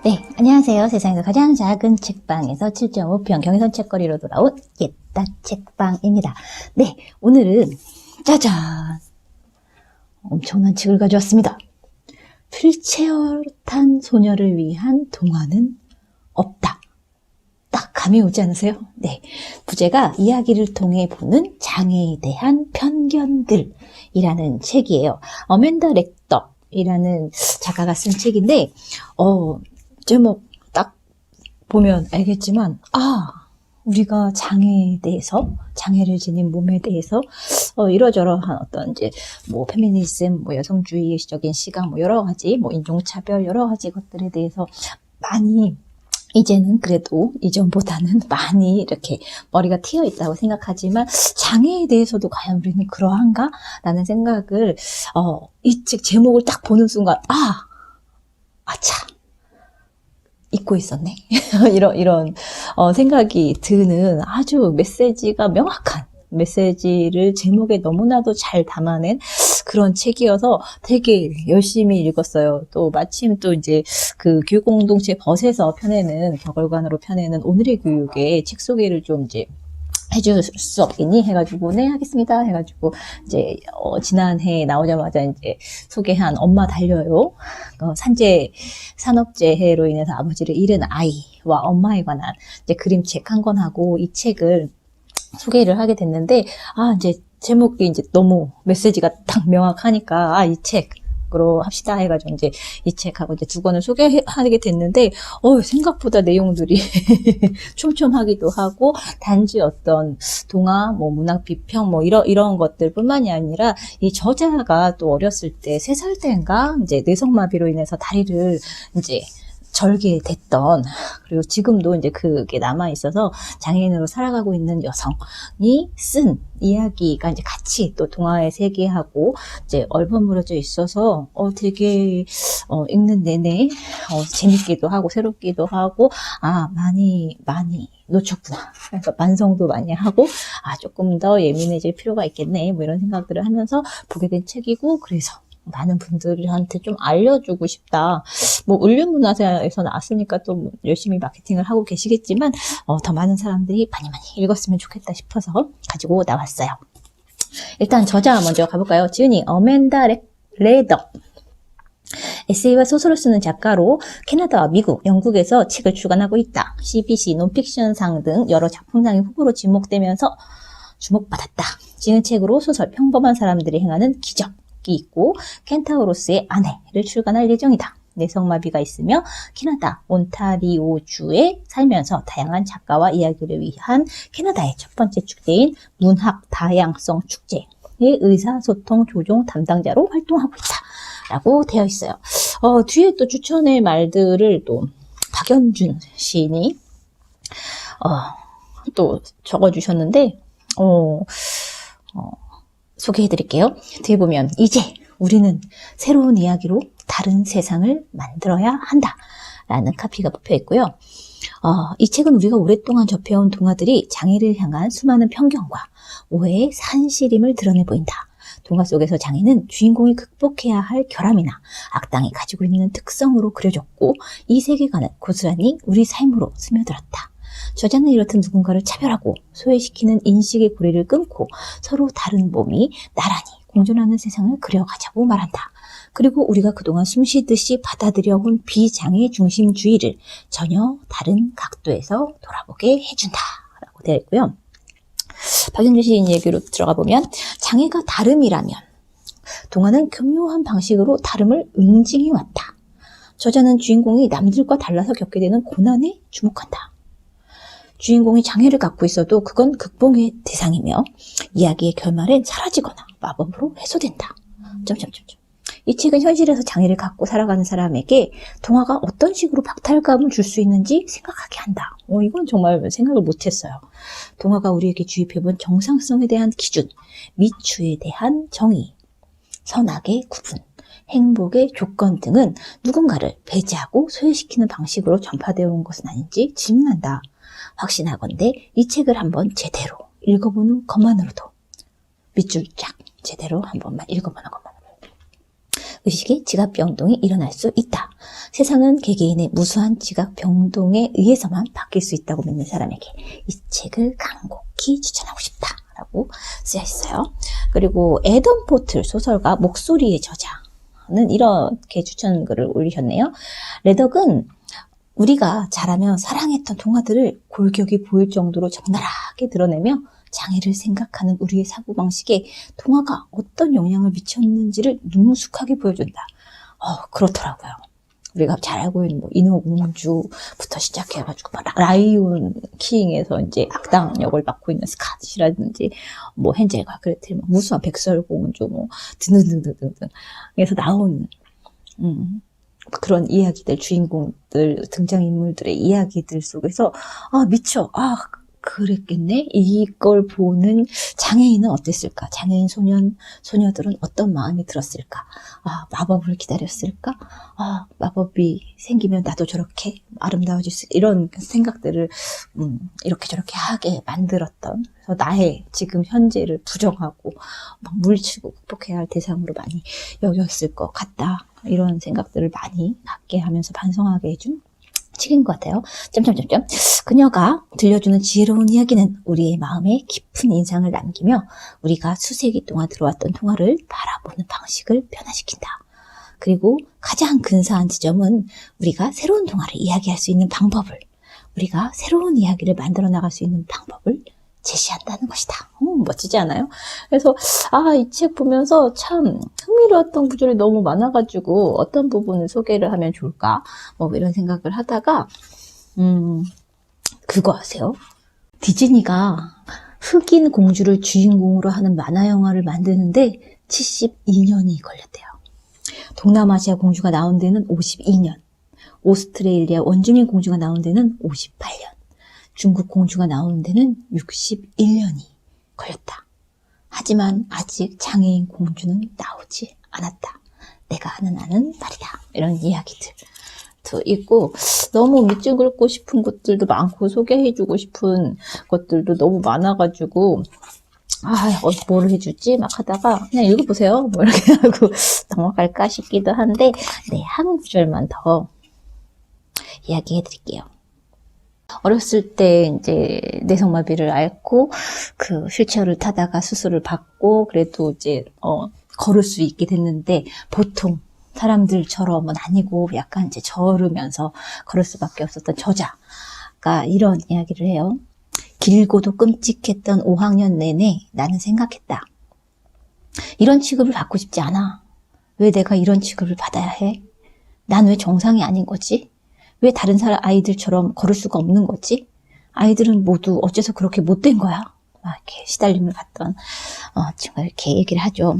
네, 안녕하세요. 세상에서 가장 작은 책방에서 7.5평 경의선 책거리로 돌아온 옛다 책방입니다. 네, 오늘은 짜잔! 엄청난 책을 가져왔습니다. 휠체어탄 소녀를 위한 동화는 없다. 딱 감이 오지 않으세요? 네, 부제가 이야기를 통해 보는 장애에 대한 편견들이라는 책이에요. 어맨다 렉덕이라는 작가가 쓴 책인데 제목 딱 보면 알겠지만 우리가 장애에 대해서, 장애를 지닌 몸에 대해서 이러저러한 어떤 이제 페미니즘, 여성주의적인 시각, 여러 가지 인종차별, 여러 가지 것들에 대해서 많이, 이제는 그래도 이전보다는 많이 이렇게 머리가 트여 있다고 생각하지만 장애에 대해서도 과연 우리는 그러한가? 라는 생각을 이 책 제목을 딱 보는 순간 아차, 잊고 있었네. 이런 생각이 드는 아주 메시지가 명확한 메시지를 제목에 너무나도 잘 담아낸 그런 책이어서 되게 열심히 읽었어요. 또 마침 또 이제 그 교육공동체 벗에서 펴내는, 격월간으로 펴내는 오늘의 교육에 책 소개를 좀 이제 해줄 수 없겠니? 해가지고, 네, 하겠습니다. 해가지고, 이제, 지난해 나오자마자 이제 소개한 엄마 달려요. 산업재해로 인해서 아버지를 잃은 아이와 엄마에 관한 이제 그림책 한 권하고 이 책을 소개를 하게 됐는데, 이제 제목이 이제 너무 메시지가 딱 명확하니까, 이 책으로 합시다 해가지고 이제 이 책하고 이제 두 권을 소개하게 됐는데, 생각보다 내용들이 촘촘하기도 하고, 단지 어떤 동화, 문학 비평, 이런 것들 뿐만이 아니라, 이 저자가 또 어렸을 때, 3살 때인가, 이제 뇌성마비로 인해서 다리를 이제 절개됐던, 그리고 지금도 이제 그게 남아있어서 장애인으로 살아가고 있는 여성이 쓴 이야기가 이제 같이 또 동화의 세계하고 이제 얼버무려져 있어서 되게 읽는 내내 재밌기도 하고 새롭기도 하고 많이 놓쳤구나. 그래서 반성도 많이 하고 조금 더 예민해질 필요가 있겠네. 이런 생각들을 하면서 보게 된 책이고, 그래서 많은 분들한테 좀 알려주고 싶다. 을류문화사에서 나왔으니까 또 열심히 마케팅을 하고 계시겠지만, 더 많은 사람들이 많이 읽었으면 좋겠다 싶어서 가지고 나왔어요. 일단 저자 먼저 가볼까요? 지은이 어맨다 레덕. 에세이와 소설을 쓰는 작가로 캐나다와 미국, 영국에서 책을 출간하고 있다. CBC 논픽션상 등 여러 작품상의 후보로 지목되면서 주목받았다. 지은 책으로 소설 평범한 사람들이 행하는 기적 있고 켄타우로스의 아내를 출간할 예정이다. 뇌성마비가 있으며 캐나다 온타리오주에 살면서 다양한 작가와 이야기를 위한 캐나다의 첫 번째 축제인 문학 다양성 축제의 의사소통 조종 담당자로 활동하고 있다. 라고 되어 있어요. 뒤에 또 추천의 말들을 또 박연준 시인이 또 적어주셨는데 소개해드릴게요. 뒤에 보면 이제 우리는 새로운 이야기로 다른 세상을 만들어야 한다 라는 카피가 뽑혀 있고요. 이 책은 우리가 오랫동안 접해온 동화들이 장애를 향한 수많은 편견과 오해의 산시림을 드러내 보인다. 동화 속에서 장애는 주인공이 극복해야 할 결함이나 악당이 가지고 있는 특성으로 그려졌고, 이 세계관은 고스란히 우리 삶으로 스며들었다. 저자는 이렇듯 누군가를 차별하고 소외시키는 인식의 고리를 끊고 서로 다른 몸이 나란히 공존하는 세상을 그려가자고 말한다. 그리고 우리가 그동안 숨쉬듯이 받아들여온 비장애 중심주의를 전혀 다른 각도에서 돌아보게 해준다. 라고 되어 있고요. 박연준 시인 얘기로 들어가 보면, 장애가 다름이라면 동화는 교묘한 방식으로 다름을 응징해왔다. 저자는 주인공이 남들과 달라서 겪게 되는 고난에 주목한다. 주인공이 장애를 갖고 있어도 그건 극복의 대상이며 이야기의 결말엔 사라지거나 마법으로 해소된다. 이 책은 현실에서 장애를 갖고 살아가는 사람에게 동화가 어떤 식으로 박탈감을 줄 수 있는지 생각하게 한다. 이건 정말 생각을 못했어요. 동화가 우리에게 주입해본 정상성에 대한 기준, 미추에 대한 정의, 선악의 구분, 행복의 조건 등은 누군가를 배제하고 소외시키는 방식으로 전파되어 온 것은 아닌지 질문한다. 확신하건대 이 책을 한번 제대로 읽어보는 것만으로도, 밑줄 쫙 제대로 한 번만 읽어보는 것만으로도 의식의 지각변동이 일어날 수 있다. 세상은 개개인의 무수한 지각변동에 의해서만 바뀔 수 있다고 믿는 사람에게 이 책을 간곡히 추천하고 싶다라고 쓰여 있어요. 그리고 애덤 포틀 소설가 목소리의 저자는 이렇게 추천글을 올리셨네요. 레덕은 우리가 자라며 사랑했던 동화들을 골격이 보일 정도로 적나라하게 드러내며 장애를 생각하는 우리의 사고방식에 동화가 어떤 영향을 미쳤는지를 능숙하게 보여준다. 그렇더라고요. 우리가 잘 알고 있는 인어공주부터 시작해가지고 라이온 킹에서 이제 악당 역을 맡고 있는 스캇이라든지 헨젤과 그레텔, 무수한 백설공주 등등등등등 에서 나오는 그런 이야기들, 주인공들, 등장인물들의 이야기들 속에서 미쳐, 그랬겠네? 이걸 보는 장애인은 어땠을까? 장애인 소녀들은 어떤 마음이 들었을까? 마법을 기다렸을까? 마법이 생기면 나도 저렇게 아름다워질 수, 이런 생각들을, 이렇게 저렇게 하게 만들었던, 그래서 나의 지금 현재를 부정하고, 물리치고 극복해야 할 대상으로 많이 여겼을 것 같다. 이런 생각들을 많이 갖게 하면서 반성하게 해준 책인 것 같아요. 그녀가 들려주는 지혜로운 이야기는 우리의 마음에 깊은 인상을 남기며 우리가 수세기 동안 들어왔던 동화를 바라보는 방식을 변화시킨다. 그리고 가장 근사한 지점은 우리가 새로운 동화를 이야기할 수 있는 방법을, 우리가 새로운 이야기를 만들어 나갈 수 있는 방법을 제시한다는 것이다. 멋지지 않아요? 그래서 이 책 보면서 참 흥미로웠던 구절이 너무 많아가지고 어떤 부분을 소개를 하면 좋을까? 이런 생각을 하다가 그거 아세요? 디즈니가 흑인 공주를 주인공으로 하는 만화 영화를 만드는데 72년이 걸렸대요. 동남아시아 공주가 나온 데는 52년, 오스트레일리아 원주민 공주가 나온 데는 58년, 중국 공주가 나오는 데는 61년이 걸렸다. 하지만 아직 장애인 공주는 나오지 않았다. 내가 아는 말이다. 이런 이야기들도 있고, 너무 밑줄 긋고 싶은 것들도 많고 소개해주고 싶은 것들도 너무 많아가지고 뭘 해주지? 막 하다가 그냥 읽어보세요. 이렇게 하고 넘어갈까 싶기도 한데, 한 구절만 더 이야기해드릴게요. 어렸을 때 이제 내성마비를 앓고 그 휠체어를 타다가 수술을 받고 그래도 이제 걸을 수 있게 됐는데, 보통 사람들처럼은 아니고 약간 이제 저으면서 걸을 수밖에 없었던 저자가 이런 이야기를 해요. 길고도 끔찍했던 5학년 내내 나는 생각했다. 이런 취급을 받고 싶지 않아. 왜 내가 이런 취급을 받아야 해? 난 왜 정상이 아닌 거지? 왜 다른 사람 아이들처럼 걸을 수가 없는 거지? 아이들은 모두 어째서 그렇게 못된 거야? 이렇게 시달림을 받던 친구가 이렇게 얘기를 하죠.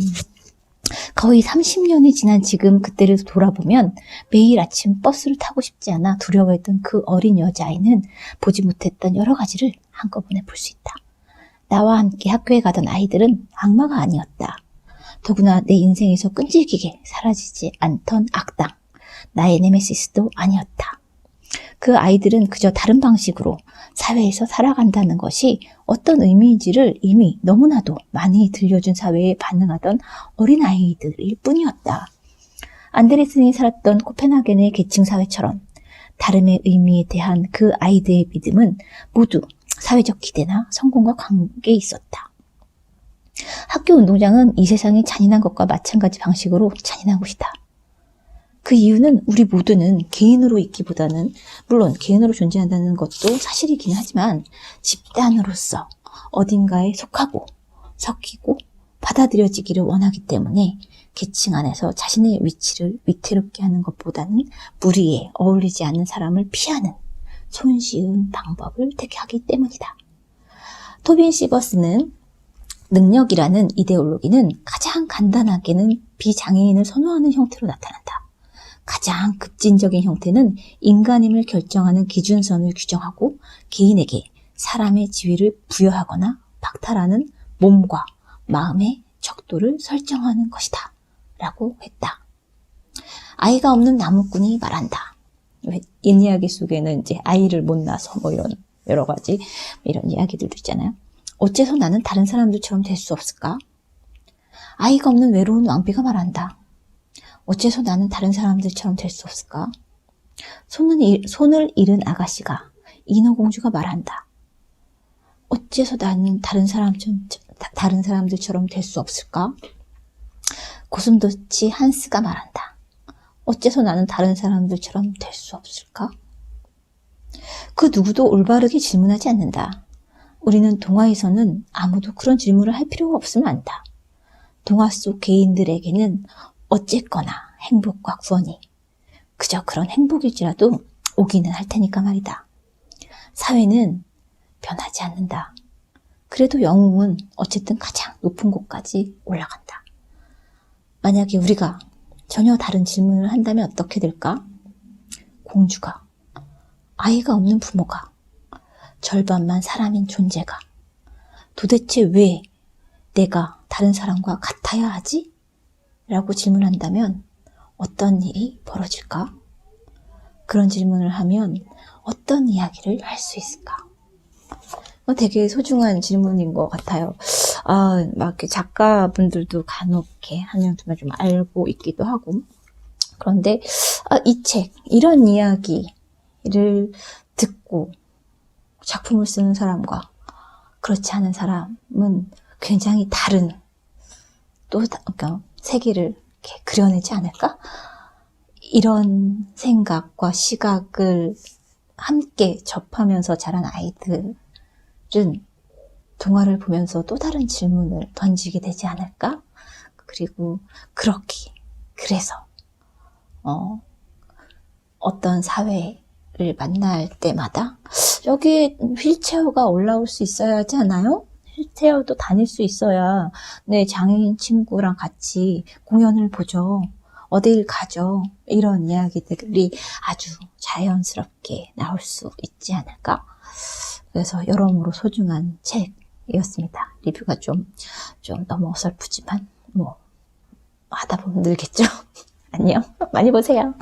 거의 30년이 지난 지금 그때를 돌아보면 매일 아침 버스를 타고 싶지 않아 두려워했던 그 어린 여자아이는 보지 못했던 여러 가지를 한꺼번에 볼 수 있다. 나와 함께 학교에 가던 아이들은 악마가 아니었다. 더구나 내 인생에서 끈질기게 사라지지 않던 악당, 나의 네메시스도 아니었다. 그 아이들은 그저 다른 방식으로 사회에서 살아간다는 것이 어떤 의미인지를 이미 너무나도 많이 들려준 사회에 반응하던 어린아이들일 뿐이었다. 안데레슨이 살았던 코펜하겐의 계층사회처럼 다름의 의미에 대한 그 아이들의 믿음은 모두 사회적 기대나 성공과 관계에 있었다. 학교 운동장은 이 세상이 잔인한 것과 마찬가지 방식으로 잔인한 곳이다. 그 이유는 우리 모두는 개인으로 있기보다는, 물론 개인으로 존재한다는 것도 사실이긴 하지만 집단으로서 어딘가에 속하고 섞이고 받아들여지기를 원하기 때문에 계층 안에서 자신의 위치를 위태롭게 하는 것보다는 무리에 어울리지 않는 사람을 피하는 손쉬운 방법을 택하기 때문이다. 토빈 시버스는 능력이라는 이데올로기는 가장 간단하게는 비장애인을 선호하는 형태로 나타난다. 가장 급진적인 형태는 인간임을 결정하는 기준선을 규정하고 개인에게 사람의 지위를 부여하거나 박탈하는 몸과 마음의 적도를 설정하는 것이다. 라고 했다. 아이가 없는 나무꾼이 말한다. 옛이야기 속에는 이제 아이를 못 낳아서 이런 여러 가지 이런 이야기들도 있잖아요. 어째서 나는 다른 사람들처럼 될 수 없을까? 아이가 없는 외로운 왕비가 말한다. 어째서 나는 다른 사람들처럼 될 수 없을까? 손을 잃은 아가씨가 인어공주가 말한다. 어째서 나는 다른 사람들처럼 될 수 없을까? 고슴도치 한스가 말한다. 어째서 나는 다른 사람들처럼 될 수 없을까? 그 누구도 올바르게 질문하지 않는다. 우리는 동화에서는 아무도 그런 질문을 할 필요가 없으면 안다. 동화 속 개인들에게는 어쨌거나 행복과 구원이 그저 그런 행복일지라도 오기는 할 테니까 말이다. 사회는 변하지 않는다. 그래도 영웅은 어쨌든 가장 높은 곳까지 올라간다. 만약에 우리가 전혀 다른 질문을 한다면 어떻게 될까? 공주가, 아이가 없는 부모가, 절반만 사람인 존재가 도대체 왜 내가 다른 사람과 같아야 하지? 라고 질문한다면 어떤 일이 벌어질까? 그런 질문을 하면 어떤 이야기를 할 수 있을까? 되게 소중한 질문인 것 같아요. 막 이렇게 작가분들도 간혹 이렇게 한명두명 좀 알고 있기도 하고. 그런데 이 책, 이런 이야기를 듣고 작품을 쓰는 사람과 그렇지 않은 사람은 굉장히 다른 그러니까 세계를 이렇게 그려내지 않을까? 이런 생각과 시각을 함께 접하면서 자란 아이들은 동화를 보면서 또 다른 질문을 던지게 되지 않을까? 그리고 그래서 어떤 사회를 만날 때마다 여기에 휠체어가 올라올 수 있어야 하지 않아요? 휠체어도 다닐 수 있어야 내 장애인 친구랑 같이 공연을 보죠. 어딜 가죠. 이런 이야기들이 아주 자연스럽게 나올 수 있지 않을까? 그래서 여러모로 소중한 책이었습니다. 리뷰가 좀 너무 어설프지만 하다 보면 늘겠죠. 안녕. 많이 보세요.